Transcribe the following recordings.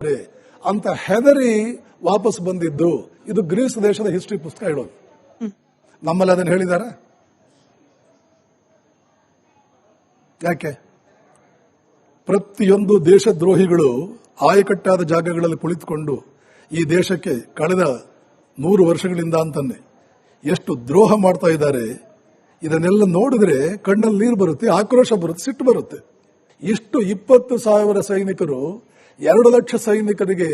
ಅಂತ ಹೆದರಿ ವಾಪಸ್ ಬಂದಿದ್ದು. ಇದು ಗ್ರೀಸ್ ದೇಶದ ಹಿಸ್ಟ್ರಿ ಪುಸ್ತಕ ಹೇಳೋದು. ನಮ್ಮಲ್ಲಿ ಅದನ್ನು ಹೇಳಿದ್ದಾರೆ ಯಾಕೆ? ಪ್ರತಿಯೊಂದು ದೇಶದ್ರೋಹಿಗಳು ಆಯಕಟ್ಟಾದ ಜಾಗಗಳಲ್ಲಿ ಕುಳಿತುಕೊಂಡು ಈ ದೇಶಕ್ಕೆ ಕಳೆದ 100 ವರ್ಷಗಳಿಂದ ಅಂತಾನೆ ಎಷ್ಟು ದ್ರೋಹ ಮಾಡ್ತಾ ಇದ್ದಾರೆ. ಇದನ್ನೆಲ್ಲ ನೋಡಿದ್ರೆ ಕಣ್ಣಲ್ಲಿ ನೀರು ಬರುತ್ತೆ, ಆಕ್ರೋಶ ಬರುತ್ತೆ, ಸಿಟ್ಟು ಬರುತ್ತೆ. ಇಷ್ಟು 20,000 ಸೈನಿಕರು 2 ಲಕ್ಷ ಸೈನಿಕರಿಗೆ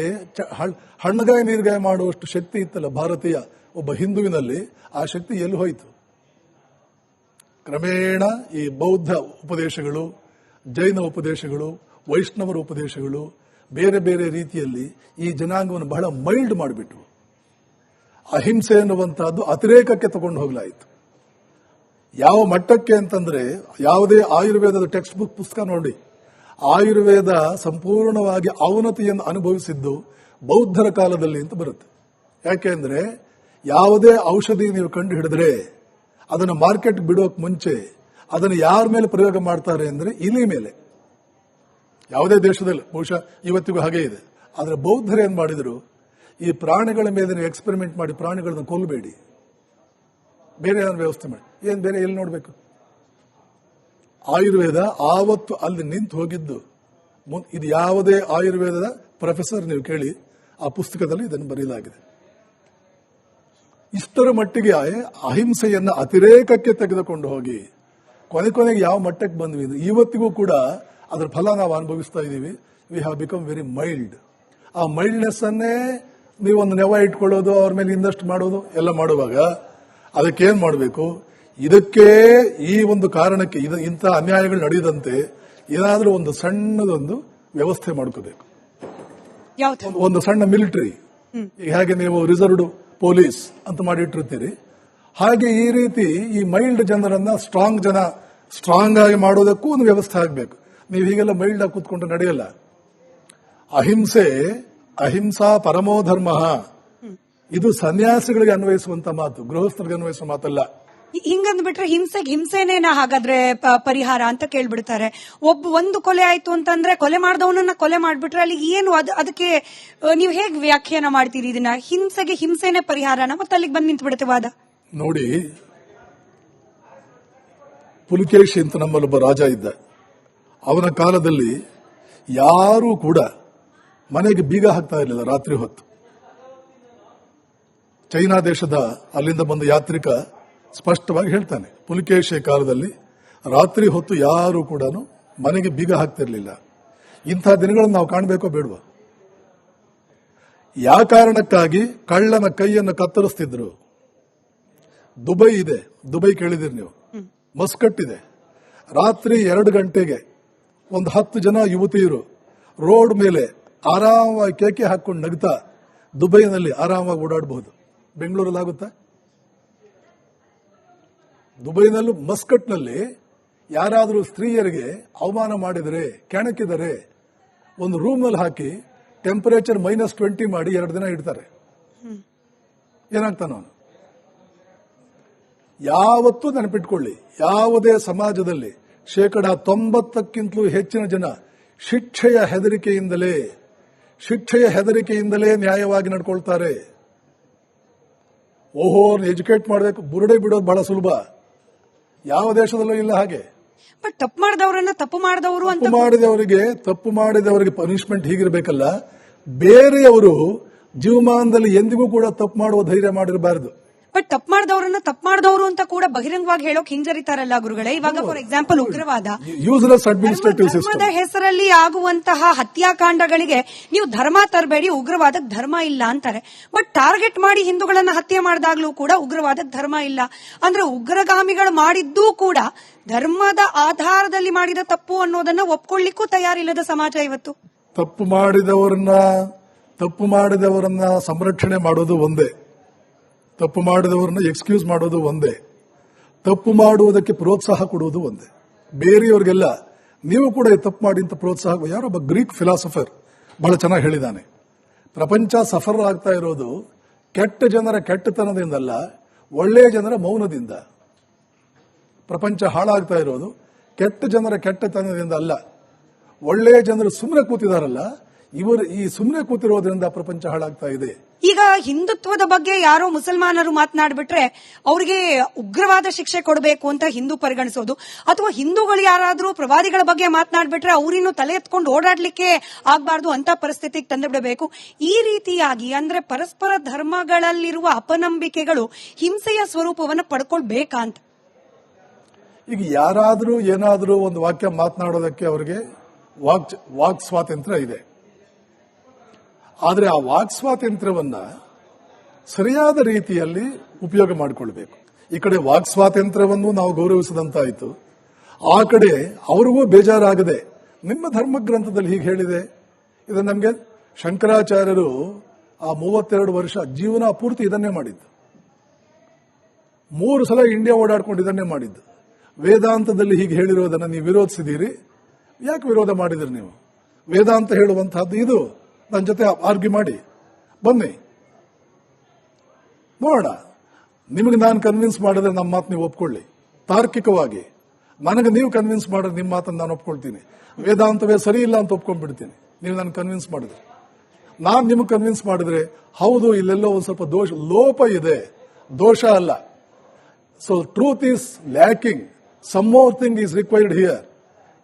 ಹಣ್ಣಗಾಯ ನೀರ್ಗಾಯ ಮಾಡುವಷ್ಟು ಶಕ್ತಿ ಇತ್ತಲ್ಲ ಭಾರತೀಯ ಒಬ್ಬ ಹಿಂದುವಿನಲ್ಲಿ, ಆ ಶಕ್ತಿ ಎಲ್ಲಿ ಹೋಯಿತು? ಕ್ರಮೇಣ ಈ ಬೌದ್ಧ ಉಪದೇಶಗಳು, ಜೈನ ಉಪದೇಶಗಳು, ವೈಷ್ಣವರ ಉಪದೇಶಗಳು ಬೇರೆ ಬೇರೆ ರೀತಿಯಲ್ಲಿ ಈ ಜನಾಂಗವನ್ನು ಬಹಳ ಮೈಲ್ಡ್ ಮಾಡಿಬಿಟ್ಟು ಅಹಿಂಸೆ ಎನ್ನುವಂತಹದ್ದು ಅತಿರೇಕಕ್ಕೆ ತಗೊಂಡು ಹೋಗಲಾಯಿತು. ಯಾವ ಮಟ್ಟಕ್ಕೆ ಅಂತಂದ್ರೆ, ಯಾವುದೇ ಆಯುರ್ವೇದದ ಟೆಕ್ಸ್ಟ್ ಬುಕ್ ಪುಸ್ತಕ ನೋಡಿ, ಆಯುರ್ವೇದ ಸಂಪೂರ್ಣವಾಗಿ ಅವನತಿಯನ್ನು ಅನುಭವಿಸಿದ್ದು ಬೌದ್ಧರ ಕಾಲದಲ್ಲಿ ಅಂತ ಬರುತ್ತೆ. ಯಾಕೆಂದ್ರೆ ಯಾವುದೇ ಔಷಧಿ ನೀವು ಕಂಡು ಹಿಡಿದ್ರೆ ಅದನ್ನು ಮಾರ್ಕೆಟ್ ಬಿಡೋಕ್ ಮುಂಚೆ ಅದನ್ನು ಯಾರ ಮೇಲೆ ಪ್ರಯೋಗ ಮಾಡ್ತಾರೆ ಅಂದ್ರೆ ಇಲಿ ಮೇಲೆ. ಯಾವುದೇ ದೇಶದಲ್ಲಿ ಬಹುಶಃ ಇವತ್ತಿಗೂ ಹಾಗೆ ಇದೆ. ಆದರೆ ಬೌದ್ಧರು ಏನ್ ಮಾಡಿದ್ರು, ಈ ಪ್ರಾಣಿಗಳ ಮೇಲೆ ನೀವು ಎಕ್ಸ್ಪೆರಿಮೆಂಟ್ ಮಾಡಿ ಪ್ರಾಣಿಗಳನ್ನ ಕೊಲ್ಲಬೇಡಿ, ಬೇರೆ ಏನಾದ್ರು ವ್ಯವಸ್ಥೆ ಮಾಡಿ. ಏನ್ ಬೇರೆ ಎಲ್ಲಿ ನೋಡ್ಬೇಕು? ಆಯುರ್ವೇದ ಆವತ್ತು ಅಲ್ಲಿ ನಿಂತು ಹೋಗಿದ್ದು. ಇದು ಯಾವುದೇ ಆಯುರ್ವೇದದ ಪ್ರೊಫೆಸರ್ ನೀವು ಕೇಳಿ, ಆ ಪುಸ್ತಕದಲ್ಲಿ ಇದನ್ನು ಬರೆಯಲಾಗಿದೆ. ಇಷ್ಟರ ಮಟ್ಟಿಗೆ ಅಹಿಂಸೆಯನ್ನ ಅತಿರೇಕಕ್ಕೆ ತೆಗೆದುಕೊಂಡು ಹೋಗಿ ಕೊನೆಗೆ ಯಾವ ಮಟ್ಟಕ್ಕೆ ಬಂದ್ವಿ ಅಂದ್ರೆ ಇವತ್ತಿಗೂ ಕೂಡ ಅದರ ಫಲ ನಾವು ಅನುಭವಿಸ್ತಾ ಇದ್ದೀವಿ. We have become very mild. ಆ ಮೈಲ್ಡ್ನೆಸ್ ಅನ್ನೇ ನೀವು ಒಂದು ನೆವ ಇಟ್ಕೊಳ್ಳೋದು, ಅವ್ರ ಮೇಲೆ ಇನ್ವೆಸ್ಟ್ ಮಾಡೋದು ಎಲ್ಲ ಮಾಡುವಾಗ ಅದಕ್ಕೇನ್ ಮಾಡಬೇಕು? ಇದಕ್ಕೆ ಈ ಒಂದು ಕಾರಣಕ್ಕೆ ಇಂಥ ಅನ್ಯಾಯಗಳು ನಡೆಯದಂತೆ ಏನಾದರೂ ಒಂದು ಸಣ್ಣದೊಂದು ವ್ಯವಸ್ಥೆ ಮಾಡ್ಕೋಬೇಕು. ಒಂದು ಸಣ್ಣ ಮಿಲಿಟರಿ, ಹೇಗೆ ನೀವು ರಿಸರ್ವ್ಡ್ ಪೊಲೀಸ್ ಅಂತ ಮಾಡಿಟ್ಟಿರ್ತೀರಿ, ಹಾಗೆ ಈ ರೀತಿ ಈ ಮೈಲ್ಡ್ ಜನರನ್ನ ಸ್ಟ್ರಾಂಗ್ ಆಗಿ ಮಾಡೋದಕ್ಕೂ ಒಂದು ವ್ಯವಸ್ಥೆ ಆಗಬೇಕು. ನೀವು ಹೀಗೆಲ್ಲ ಮೈಲ್ಡ್ ಆಗಿ ಕೂತ್ಕೊಂಡು ನಡೆಯಲ್ಲ. ಅಹಿಂಸಾ ಪರಮೋ ಧರ್ಮ, ಇದು ಸನ್ಯಾಸಿಗಳಿಗೆ ಅನ್ವಯಿಸುವಂತ ಮಾತು, ಗೃಹಸ್ಥರಿಗೆ ಅನ್ವಯಿಸುವ ಮಾತಲ್ಲ. ಹಿಂಗಂದ್ಬಿಟ್ರೆ ಹಿಂಸೆನೇನಾ ಹಾಗಾದ್ರೆ ಪರಿಹಾರ ಅಂತ ಕೇಳ್ಬಿಡ್ತಾರೆ. ಒಂದು ಕೊಲೆ ಆಯ್ತು ಅಂತಂದ್ರೆ ಕೊಲೆ ಮಾಡಿದವನನ್ನ ಕೊಲೆ ಮಾಡ್ಬಿಟ್ರೆ ಅಲ್ಲಿ ಏನು ಅದಕ್ಕೆ ನೀವು ಹೇಗೆ ವ್ಯಾಖ್ಯಾನ ಮಾಡ್ತೀರಿ ಇದನ್ನ? ಹಿಂಸೆನೇ ಪರಿಹಾರನ? ಮತ್ತೆ ಅಲ್ಲಿಗೆ ಬಂದು ನಿಂತು ಬಿಡುತ್ತೆ ವಾದ. ನೋಡಿ, ಪುಲಿಕೇಶಿ ಅಂತ ನಮ್ಮಲ್ಲೊಬ್ಬ ರಾಜ ಇದ್ದ. ಅವನ ಕಾಲದಲ್ಲಿ ಯಾರೂ ಕೂಡ ಮನೆಗೆ ಬೀಗ ಹಾಕ್ತಾ ಇರಲಿಲ್ಲ ರಾತ್ರಿ ಹೊತ್ತು. ಚೈನಾ ದೇಶದ ಅಲ್ಲಿಂದ ಬಂದ ಯಾತ್ರಿಕ ಸ್ಪಷ್ಟವಾಗಿ ಹೇಳ್ತಾನೆ, ಪುಲಿಕೇಶಿ ಕಾಲದಲ್ಲಿ ರಾತ್ರಿ ಹೊತ್ತು ಯಾರು ಕೂಡ ಮನೆಗೆ ಬೀಗ ಹಾಕ್ತಿರ್ಲಿಲ್ಲ. ಇಂಥ ದಿನಗಳನ್ನು ನಾವು ಕಾಣಬೇಕೋ ಬೇಡವಾ? ಯಾವ ಕಾರಣಕ್ಕಾಗಿ ಕಳ್ಳನ ಕೈಯನ್ನು ಕತ್ತರಿಸ್ತಿದ್ರು? ದುಬೈ ಇದೆ, ದುಬೈ ಕೇಳಿದಿರಿ ನೀವು, ಮಸ್ಕಟ್ ಇದೆ. ರಾತ್ರಿ 2 ಗಂಟೆಗೆ ಒಂದು 10 ಜನ ಯುವತಿಯರು ರೋಡ್ ಮೇಲೆ ಆರಾಮವಾಗಿ ಕೇಕೆ ಹಾಕೊಂಡು ನಗ್ತಾ ದುಬೈನಲ್ಲಿ ಆರಾಮವಾಗಿ ಓಡಾಡಬಹುದು. ಬೆಂಗಳೂರಲ್ಲಿ ಆಗುತ್ತಾ? ದುಬೈನಲ್ಲೂ ಮಸ್ಕಟ್ನಲ್ಲಿ ಯಾರಾದರೂ ಸ್ತ್ರೀಯರಿಗೆ ಅವಮಾನ ಮಾಡಿದರೆ, ಕೆಣಕಿದರೆ ಒಂದು ರೂಮ್ನಲ್ಲಿ ಹಾಕಿ ಟೆಂಪರೇಚರ್ -20 ಮಾಡಿ 2 ದಿನ ಇಡ್ತಾರೆ. ಏನಾಗ್ತಾನ ಅವನು? ಯಾವತ್ತೂ ನೆನಪಿಟ್ಕೊಳ್ಳಿ, ಯಾವುದೇ ಸಮಾಜದಲ್ಲಿ 90%ಕ್ಕಿಂತಲೂ ಹೆಚ್ಚಿನ ಜನ ಶಿಕ್ಷೆಯ ಹೆದರಿಕೆಯಿಂದಲೇ ನ್ಯಾಯವಾಗಿ ನಡ್ಕೊಳ್ತಾರೆ. ಓಹೋ, ಎಜುಕೇಟ್ ಮಾಡಬೇಕು, ಬುರುಡೆ ಬಿಡೋದು ಬಹಳ ಸುಲಭ. ಯಾವ ದೇಶದಲ್ಲೂ ಇಲ್ಲ ಹಾಗೆ. ಬಟ್ ತಪ್ಪು ಮಾಡಿದವರಿಗೆ ಪನಿಷ್ಮೆಂಟ್ ಹೀಗಿರಬೇಕಲ್ಲ. ಬೇರೆಯವರು ಜೀವಮಾನದಲ್ಲಿ ಎಂದಿಗೂ ಕೂಡ ತಪ್ಪು ಮಾಡುವ ಧೈರ್ಯ ಮಾಡಿರಬಾರದು. ಬಟ್ ತಪ್ಪು ಮಾಡಿದವರು ಅಂತ ಕೂಡ ಬಹಿರಂಗವಾಗಿ ಹೇಳೋಕೆ ಹಿಂಜರಿತಾರಲ್ಲ ಗುರುಗಳೇ. ಇವಾಗ ಫಾರ್ ಎಕ್ಸಾಂಪಲ್ ಉಗ್ರವಾದ, ಯೂಸ್ಲೆಸ್ ಅಡ್ಮಿನಿಸ್ಟ್ರೇಟಿವ್ ಸಿಸ್ಟಮ್ ಹೆಸರಲ್ಲಿ ಆಗುವಂತಹ ಹತ್ಯಾಕಾಂಡಗಳಿಗೆ ನೀವು ಧರ್ಮ ತರಬೇಡಿ, ಉಗ್ರವಾದಕ್ಕೆ ಧರ್ಮ ಇಲ್ಲ ಅಂತಾರೆ. ಬಟ್ ಟಾರ್ಗೆಟ್ ಮಾಡಿ ಹಿಂದೂಗಳನ್ನ ಹತ್ಯೆ ಮಾಡಿದಾಗ್ಲೂ ಕೂಡ ಉಗ್ರವಾದಕ್ಕೆ ಧರ್ಮ ಇಲ್ಲ ಅಂದ್ರೆ ಉಗ್ರಗಾಮಿಗಳು ಮಾಡಿದ್ದೂ ಕೂಡ ಧರ್ಮದ ಆಧಾರದಲ್ಲಿ ಮಾಡಿದ ತಪ್ಪು ಅನ್ನೋದನ್ನ ಒಪ್ಕೊಳ್ಳಿಕ್ಕೂ ತಯಾರಿಲ್ಲದ ಸಮಾಜ ಇವತ್ತು. ತಪ್ಪು ಮಾಡಿದವರನ್ನ ಸಂರಕ್ಷಣೆ ಮಾಡೋದು ಒಂದೇ, ತಪ್ಪು ಮಾಡಿದವರನ್ನ ಎಕ್ಸ್ಕ್ಯೂಸ್ ಮಾಡೋದು ಒಂದೇ, ತಪ್ಪು ಮಾಡುವುದಕ್ಕೆ ಪ್ರೋತ್ಸಾಹ ಕೊಡುವುದು ಒಂದೇ. ಬೇರೆಯವರಿಗೆಲ್ಲ ನೀವು ಕೂಡ ತಪ್ಪು ಮಾಡಿ ಅಂತ ಪ್ರೋತ್ಸಾಹ. ಯಾರೊಬ್ಬ ಗ್ರೀಕ್ ಫಿಲಾಸಫರ್ ಬಹಳ ಚೆನ್ನಾಗಿ ಹೇಳಿದ್ದಾನೆ, ಪ್ರಪಂಚ ಸಫರ್ ಆಗ್ತಾ ಇರೋದು ಕೆಟ್ಟ ಜನರ ಕೆಟ್ಟತನದಿಂದಲ್ಲ, ಒಳ್ಳೆಯ ಜನರ ಮೌನದಿಂದ. ಪ್ರಪಂಚ ಹಾಳಾಗ್ತಾ ಇರೋದು ಕೆಟ್ಟ ಜನರ ಕೆಟ್ಟತನದಿಂದ ಅಲ್ಲ, ಒಳ್ಳೆಯ ಜನರು ಸುಮ್ಮನೆ ಕೂತಿದಾರಲ್ಲ, ಇವರು ಈ ಸುಮ್ಮನೆ ಕೂತಿರೋದ್ರಿಂದ ಪ್ರಪಂಚ ಹಾಳಾಗ್ತಾ ಇದೆ. ಈಗ ಹಿಂದುತ್ವದ ಬಗ್ಗೆ ಯಾರೋ ಮುಸಲ್ಮಾನರು ಮಾತನಾಡ್ಬಿಟ್ರೆ ಅವ್ರಿಗೆ ಉಗ್ರವಾದ ಶಿಕ್ಷೆ ಕೊಡಬೇಕು ಅಂತ ಹಿಂದೂ ಪರಿಗಣಿಸೋದು, ಅಥವಾ ಹಿಂದೂಗಳು ಯಾರಾದ್ರೂ ಪ್ರವಾದಿಗಳ ಬಗ್ಗೆ ಮಾತನಾಡ್ಬಿಟ್ರೆ ಅವ್ರಿನ್ನು ತಲೆ ಎತ್ಕೊಂಡು ಓಡಾಡ್ಲಿಕ್ಕೆ ಆಗ್ಬಾರ್ದು ಅಂತ ಪರಿಸ್ಥಿತಿಗೆ ತಂದು ಬಿಡಬೇಕು. ಈ ರೀತಿಯಾಗಿ ಅಂದ್ರೆ ಪರಸ್ಪರ ಧರ್ಮಗಳಲ್ಲಿರುವ ಅಪನಂಬಿಕೆಗಳು ಹಿಂಸೆಯ ಸ್ವರೂಪವನ್ನು ಪಡ್ಕೊಳ್ಬೇಕಾ ಅಂತ. ಈಗ ಯಾರಾದ್ರೂ ಏನಾದ್ರೂ ಒಂದು ವಾಕ್ಯ ಮಾತನಾಡೋದಕ್ಕೆ ಅವರಿಗೆ ವಾಕ್ ಸ್ವಾತಂತ್ರ್ಯ ಇದೆ. ಆದರೆ ಆ ವಾಕ್ ಸ್ವಾತಂತ್ರ್ಯವನ್ನ ಸರಿಯಾದ ರೀತಿಯಲ್ಲಿ ಉಪಯೋಗ ಮಾಡಿಕೊಳ್ಬೇಕು. ಈ ಕಡೆ ವಾಕ್ ಸ್ವಾತಂತ್ರ್ಯವನ್ನು ನಾವು ಗೌರವಿಸಿದಂತಾಯಿತು, ಆ ಕಡೆ ಅವ್ರಿಗೂ ಬೇಜಾರಾಗದೆ ನಿಮ್ಮ ಧರ್ಮ ಗ್ರಂಥದಲ್ಲಿ ಹೀಗೆ ಹೇಳಿದೆ. ಇದು ನಮಗೆ ಶಂಕರಾಚಾರ್ಯರು ಆ 32 ವರ್ಷ ಜೀವನ ಪೂರ್ತಿ ಇದನ್ನೇ ಮಾಡಿದ್ದು. 3 ಸಲ ಇಂಡಿಯಾ ಓಡಾಡ್ಕೊಂಡು ಇದನ್ನೇ ಮಾಡಿದ್ದು. ವೇದಾಂತದಲ್ಲಿ ಹೀಗೆ ಹೇಳಿರೋದನ್ನ ನೀವು ವಿರೋಧಿಸಿದ್ದೀರಿ, ಯಾಕೆ ವಿರೋಧ ಮಾಡಿದ್ರಿ ನೀವು? ವೇದಾಂತ ಹೇಳುವಂತಹದ್ದು ಇದು, ನನ್ನ ಜೊತೆ ಆರ್ಗ್ಯೂ ಮಾಡಿ ಬನ್ನಿ ನೋಡೋಣ. ನಿಮಗೆ ನಾನು ಕನ್ವಿನ್ಸ್ ಮಾಡಿದ್ರೆ ನಮ್ಮ ಮಾತು ನೀವು ಒಪ್ಕೊಳ್ಳಿ ತಾರ್ಕಿಕವಾಗಿ, ನನಗೆ ನೀವು ಕನ್ವಿನ್ಸ್ ಮಾಡಿದ್ರೆ ನಿಮ್ಮ ಮಾತನ್ನು ನಾನು ಒಪ್ಕೊಳ್ತೀನಿ. ವೇದಾಂತವೇ ಸರಿ ಇಲ್ಲ ಅಂತ ಒಪ್ಕೊಂಡ್ಬಿಡ್ತೀನಿ ನೀವು ನಾನು ಕನ್ವಿನ್ಸ್ ಮಾಡಿದ್ರೆ. ನಾನು ನಿಮಗೆ ಕನ್ವಿನ್ಸ್ ಮಾಡಿದ್ರೆ ಹೌದು ಇಲ್ಲೆಲ್ಲೋ ಒಂದು ಸ್ವಲ್ಪ ಲೋಪ ಇದೆ, ದೋಷ ಅಲ್ಲ. So truth is lacking, some more thing is required here.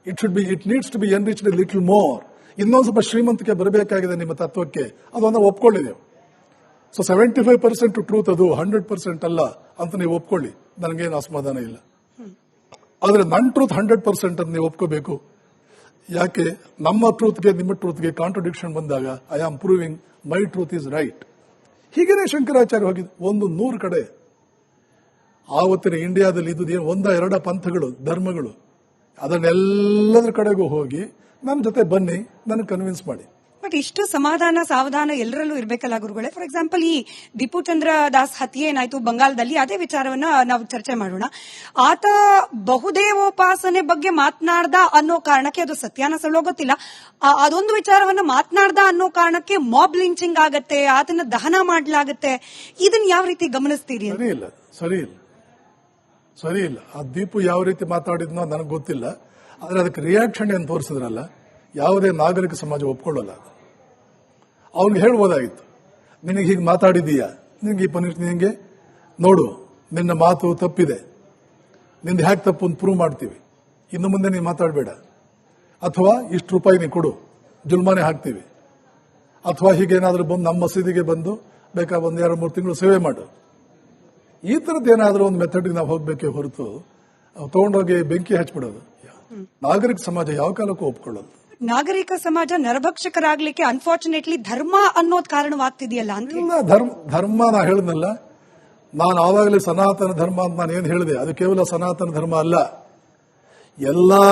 It needs to be enriched a little more. ಇನ್ನೊಂದು ಸ್ವಲ್ಪ ಶ್ರೀಮಂತಿಕೆ ಬರಬೇಕಾಗಿದೆ ನಿಮ್ಮ ತತ್ವಕ್ಕೆ, ಅದನ್ನು ಒಪ್ಕೊಳ್ಳಿ ನೀವು. ಸೊ 75% ಟ್ರೂತ್ ಅದು, 100% ಅಲ್ಲ ಅಂತ ನೀವು ಒಪ್ಕೊಳ್ಳಿ, ನನಗೇನು ಅಸಮಾಧಾನ ಇಲ್ಲ. ಆದರೆ ನನ್ನ ಟ್ರೂತ್ 100% ಅಂತ ನೀವು ಒಪ್ಕೋಬೇಕು. ಯಾಕೆ? ನಮ್ಮ ಟ್ರೂತ್ಗೆ ನಿಮ್ಮ ಟ್ರೂತ್ಗೆ ಕಾಂಟ್ರಡಿಕ್ಷನ್ ಬಂದಾಗ I am proving my truth is right. ಹೀಗೇನೆ ಶಂಕರಾಚಾರ್ಯ ಹೋಗಿದ್ದು 100 ಕಡೆ. ಆವತ್ತಿನ ಇಂಡಿಯಾದಲ್ಲಿ ಇದ್ದುದೇ 1-2 ಪಂಥಗಳು, ಧರ್ಮಗಳು. ಅದನ್ನೆಲ್ಲದರ ಕಡೆಗೂ ಹೋಗಿ ನನ್ನ ಜೊತೆ ಬನ್ನಿ, ನನಗೆ ಕನ್ವಿನ್ಸ್ ಮಾಡಿ. ಬಟ್ ಇಷ್ಟು ಸಮಾಧಾನ ಸಾವಧಾನ ಎಲ್ಲರಲ್ಲೂ ಇರಬೇಕಲ್ಲ ಗುರುಗಳೇ. ಫಾರ್ ಎಕ್ಸಾಂಪಲ್ ಈ ದಿಪುಚಂದ್ರ ದಾಸ್ ಹತ್ಯೆ ಏನಾಯ್ತು ಬಂಗಾಳದಲ್ಲಿ, ಅದೇ ವಿಚಾರವನ್ನ ನಾವು ಚರ್ಚೆ ಮಾಡೋಣ. ಆತ ಬಹುದೇವೋಪಾಸನೆ ಬಗ್ಗೆ ಮಾತನಾಡ್ದ ಅನ್ನೋ ಕಾರಣಕ್ಕೆ, ಅದು ಸತ್ಯಾನ ಸುಳ್ಳೋ ಗೊತ್ತಿಲ್ಲ, ಅದೊಂದು ವಿಚಾರವನ್ನ ಮಾತನಾಡ್ದ ಅನ್ನೋ ಕಾರಣಕ್ಕೆ ಮಾಬ್ ಲಿಂಚಿಂಗ್ ಆಗತ್ತೆ, ಆತನ ದಹನ ಮಾಡಲಾಗತ್ತೆ. ಇದನ್ನ ಯಾವ ರೀತಿ ಗಮನಿಸ್ತೀರಿ? ಸರಿ ಇಲ್ಲ. ಆ ದೀಪು ಯಾವ ರೀತಿ ಮಾತಾಡಿದ್ನೋ ನನಗೆ ಗೊತ್ತಿಲ್ಲ. ಆದರೆ ಅದಕ್ಕೆ ರಿಯಾಕ್ಷನ್ ಏನು ತೋರಿಸಿದ್ರಲ್ಲ, ಯಾವುದೇ ನಾಗರಿಕ ಸಮಾಜ ಒಪ್ಕೊಳ್ಳಲ್ಲ. ಅವ್ನಿಗೆ ಹೇಳ್ಬೋದಾಗಿತ್ತು, ನಿನಗೆ ಹೀಗೆ ಮಾತಾಡಿದೀಯಾ, ನಿನಗೆ ಈ ನಿನಗೆ ನೋಡು ನಿನ್ನ ಮಾತು ತಪ್ಪಿದೆ, ನಿಂದು ಹ್ಯಾಕ್ ತಪ್ಪು ಅಂತ ಪ್ರೂವ್ ಮಾಡ್ತೀವಿ, ಇನ್ನು ಮುಂದೆ ನೀನು ಮಾತಾಡಬೇಡ, ಅಥವಾ ಇಷ್ಟು ರೂಪಾಯಿ ನೀನು ಕೊಡು, ಜುಲ್ಮಾನೆ ಹಾಕ್ತೀವಿ, ಅಥವಾ ಹೀಗೇನಾದ್ರೂ ಬಂದು ನಮ್ಮ ಮಸೀದಿಗೆ ಬಂದು ಬೇಕಾ ಒಂದು 2-3 ತಿಂಗಳು ಸೇವೆ ಮಾಡು. ಈ ಥರದ್ದೇನಾದ್ರೂ ಒಂದು ಮೆಥಡ್ಗೆ ನಾವು ಹೋಗ್ಬೇಕೇ ಹೊರತು ತಗೊಂಡೋಗಿ ಬೆಂಕಿ ಹಚ್ಬಿಡೋದು ನಾಗರಿಕ ಸಮಾಜ ಯಾವ ಕಾಲಕ್ಕೂ ಒಪ್ಕೊಳ್ಳೋದು. ನಾಗರಿಕ ಸಮಾಜ ನರಭಕ್ಷಕರಾಗ್ಲಿಕ್ಕೆ ಅನ್ಫಾರ್ಚುನೇಟ್ಲಿ ಧರ್ಮ ಅನ್ನೋದು ಕಾರಣವಾಗ್ತಿದೆಯಲ್ಲ ಅಂತ. ಧರ್ಮ ನಾ ಹೇಳಿದ್ನಲ್ಲ, ನಾನು ಆವಾಗಲೇ ಸನಾತನ ಧರ್ಮ ಅಂತ ನಾನು ಏನು ಹೇಳಿದೆ, ಅದು ಕೇವಲ ಸನಾತನ ಧರ್ಮ ಅಲ್ಲ, ಎಲ್ಲಾ